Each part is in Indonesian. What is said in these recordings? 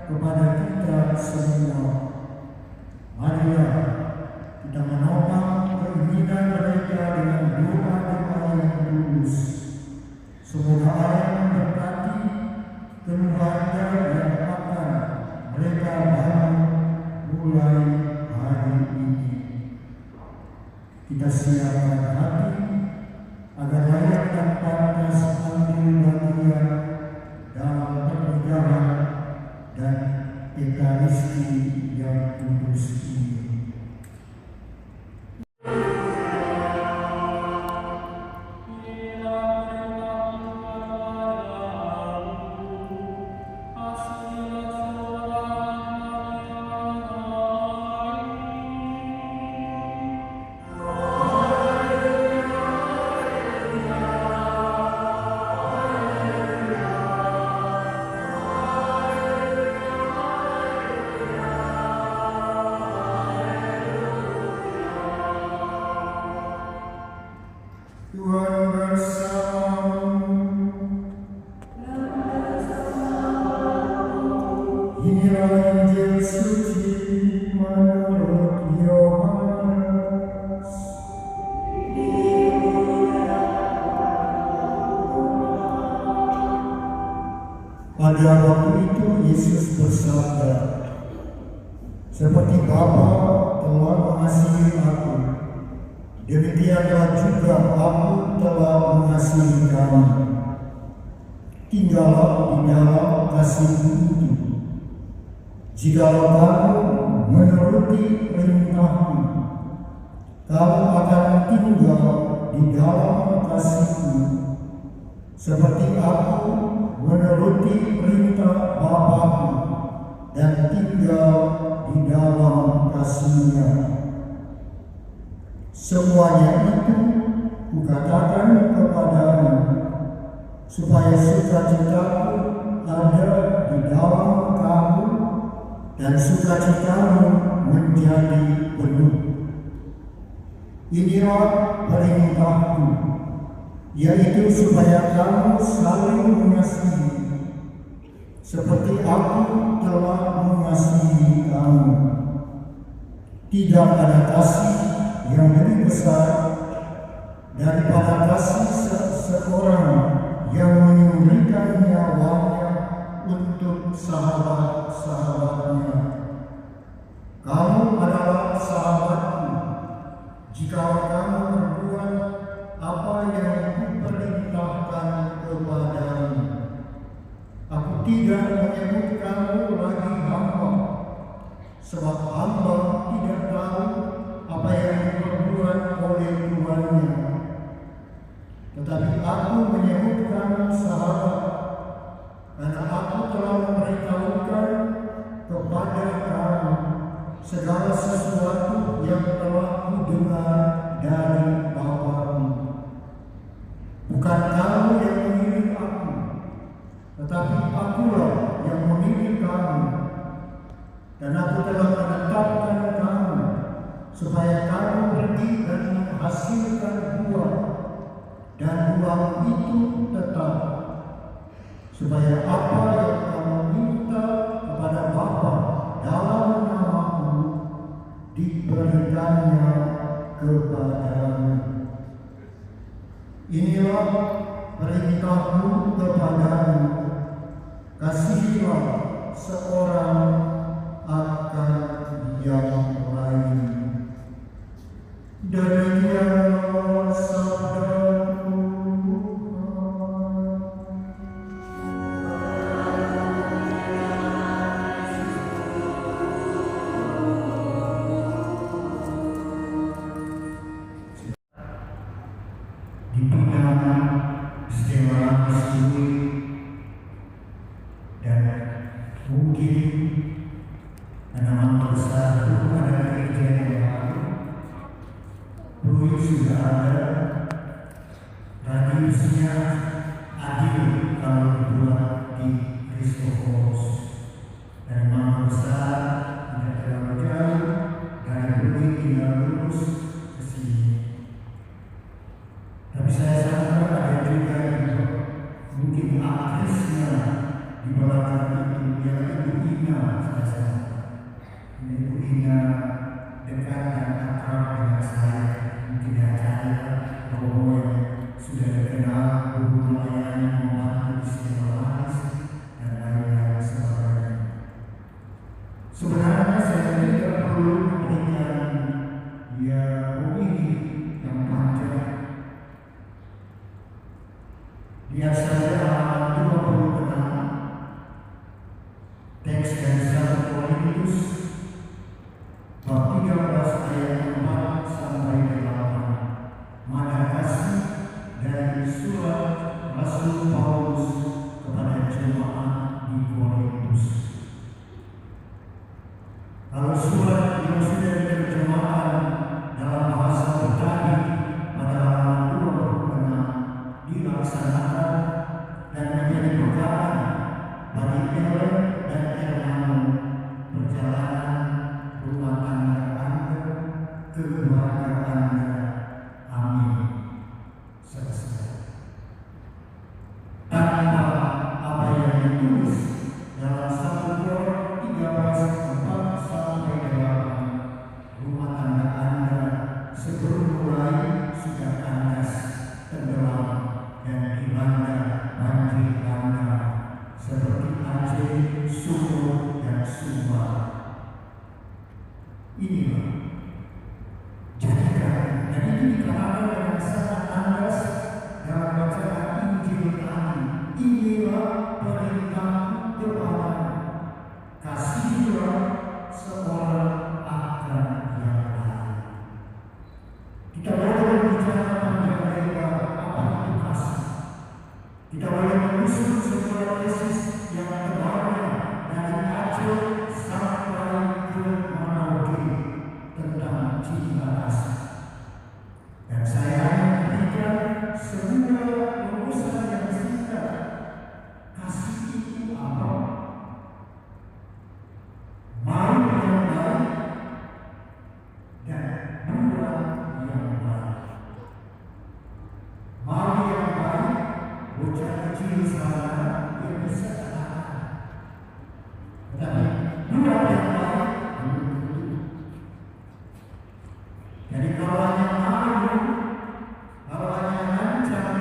kepada kita semua. Marilah kita menopang keinginan mereka dengan doa-doa yang tulus. Semoga Allah memberkati keluarga yang akan mereka bangun mulai hari ini. Kita siapkan hati agar layak dan pantas ambil bagian dalam pernikahan dan ekaristi yang kudus ini. Tuhan bersamamu. Inilah Injil suci menurut Yohanes. Pada waktu itu Yesus bersabda, "Seperti Bapa telah mengasihi aku, demikianlah juga aku telah mengasihi kamu. Tinggallah di dalam kasih-Ku itu. Jikalau kamu menuruti perintah-Ku, kamu akan tinggal di dalam kasih-Ku, seperti aku menuruti perintah Bapa-Ku dan tinggal di dalam kasih-Nya. Semuanya itu Kukatakan kepadamu, supaya sukacitaku ada di dalam kamu dan sukacitamu menjadi penuh. Inilah perintahku, yaitu supaya kamu saling mengasihi, seperti aku telah mengasihi kamu. Tidak ada kasih yang lebih besar daripada kasih seseorang yang memberikan nyawanya untuk sahabat-sahabatnya. Kamu adalah sahabatku jika kamu berbuat apa yang kuperintahkan kepadamu. Aku tidak menyebut kamu lagi hamba, sebab hamba tidak tahu apa yang diperbuat oleh tuannya. Tetapi aku menyebut kamu sahabat, karena aku telah memberitahukan kepada kamu segala sesuatu yang telah kudengar dari Bapa-Ku. Bukan kamu yang memilih aku, tetapi akulah yang memilih kamu. Dan aku telah menetapkan kamu supaya kamu pergi dan menghasilkan buah, dan buah itu tetap, supaya apa yang kamu minta kepada Bapa dalam nama-Ku diberikannya kepadamu. Inilah perintahku kepadamu, kasihilah seorang akan yang lain. Demikianlah sabda di pinjaman istimewa Mesir dan mungkin tanaman besar itu ada perlu memberikan opini yang panjang. Lihat saja halaman 26, teks dari 1 Korintus bab 13 ayat 4 sampai 8. Maka kasih dari surat Rasul Paulus kepada jemaat di Korintus. Kalau surat yang sudah diterjemahkan dalam bahasa Betawi pada halaman 26 dilaksanakan dan menjadi pegangan bagi Ellen dan Hernando perjalanan rumah tangga Anda ke keluarga Anda. Amin. Selesai. Tanpa apa yang ditulis dalam 1 Korintus 13:4 sampai 8, rumah tangga Anda sebelum mulai sudah kandas, tenggelam, dan dilanda banjir bandang seperti Aceh, Sumur, dan Sumba. Inilah jadikan, dan itu dikatakan dengan sangat kandas dalam bacaan Injil kami. Inilah perintah kepadamu, kasihilah seorang akan yang lain. Kita boleh bicara panjang lebar apa itu kasih. Kita boleh menyusun sebuah tesis yang tebalnya dari Aceh sampai ke Merauke tentang cinta kasih. Dan saya memberikan semua rumusan yang singkat. Kasih itu apa? Mau yang baik dan buat yang baik. Mau yang baik, bocah kecil sana dia bisa katakan. Tetapi buat yang baik belum tentu. Jadi kalau hanya malu, kalau hanya ngancam,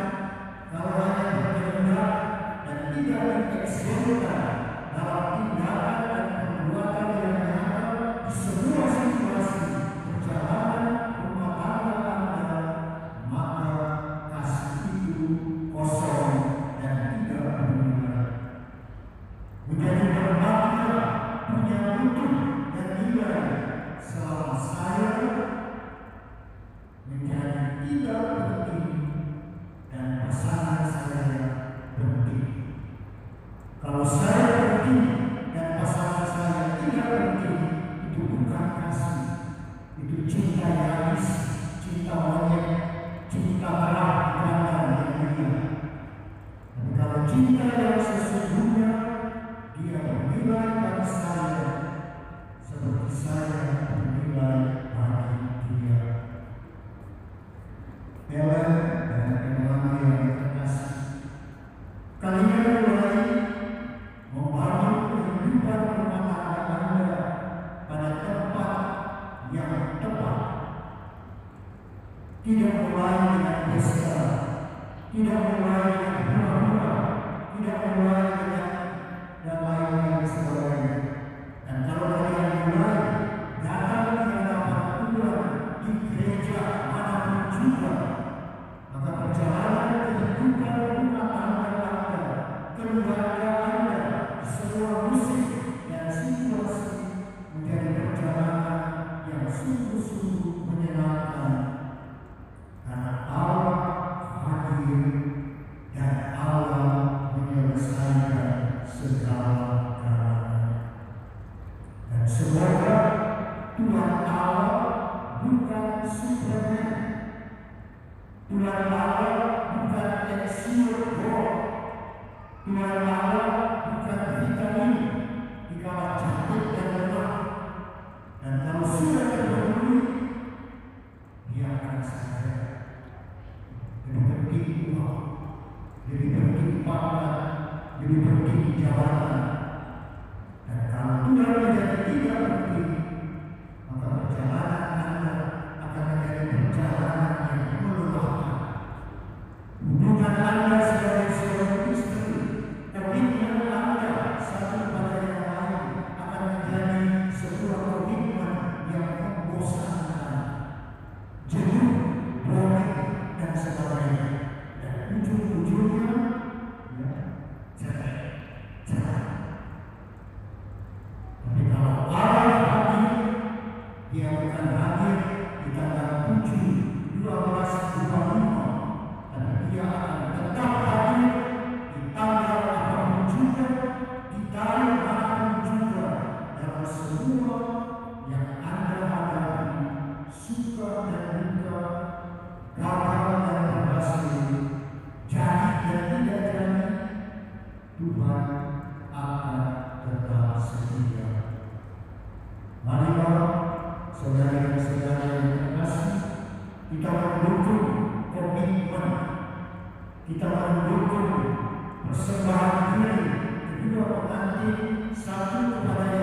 kalau hanya berkehendak dan tidak dieksekusikan dalam tindakan dan perbuatan yang nyata di semua situasi perjalanan rumah tangga Anda, maka kasih itu kosong dan tidak bernilai. Menjadi bermakna, punya mutu dan nilai selama saya menjadi tidak penting dan pasangan saya penting. Kalau saya penting dan pasangan saya tidak penting, itu bukan kasih, itu cinta yais, cinta monyet, cinta merah kandang yang mulia. Dan kalau cinta yang sesungguhnya, dia bernilai bagi saya seperti saya bernilai bagi dia. Ellen dan Hernando yang terkasih, kalian mulai membangun kehidupan rumah tangga Anda pada tempat yang tepat. Tidak mulai dengan pesta, tidak mulai dengan hura-hura, tidak mulai dengan dan lain-lain sebagainya. Dan kalau kalian mulai datang di hadapan Tuhan di gereja manapun juga, maka perjalanan kehidupan rumah tangga Anda, keluarga Anda, semua musik dan situasi menjadi perjalanan yang sungguh-sungguh menyenangkan. Karena Allah hadir dan Allah menyelesaikan segala-galanya. Dan semoga Tuhan Allah bukan Superman. Tuhan Allah bukan Exio God. Tuhan Allah bukan vitamin di kala cantik dan lemah. Dan kalau sudah terdahului, dia akan sadar. Lebih penting uang, lebih penting pangkat, lebih penting jabatan. Dan kalau Tuhan menjadi tidak penting, maka perjalanan Anda akan menjadi perjalanan yang melelahkan. Hubungan Anda sebagai seorang istri, komitmen Anda satu pada yang lain akan menjadi sebuah komitmen saudara yang terkasih, kita mendukung komitmen, kita mendukung persembahan diri kedua pengantin satu kepada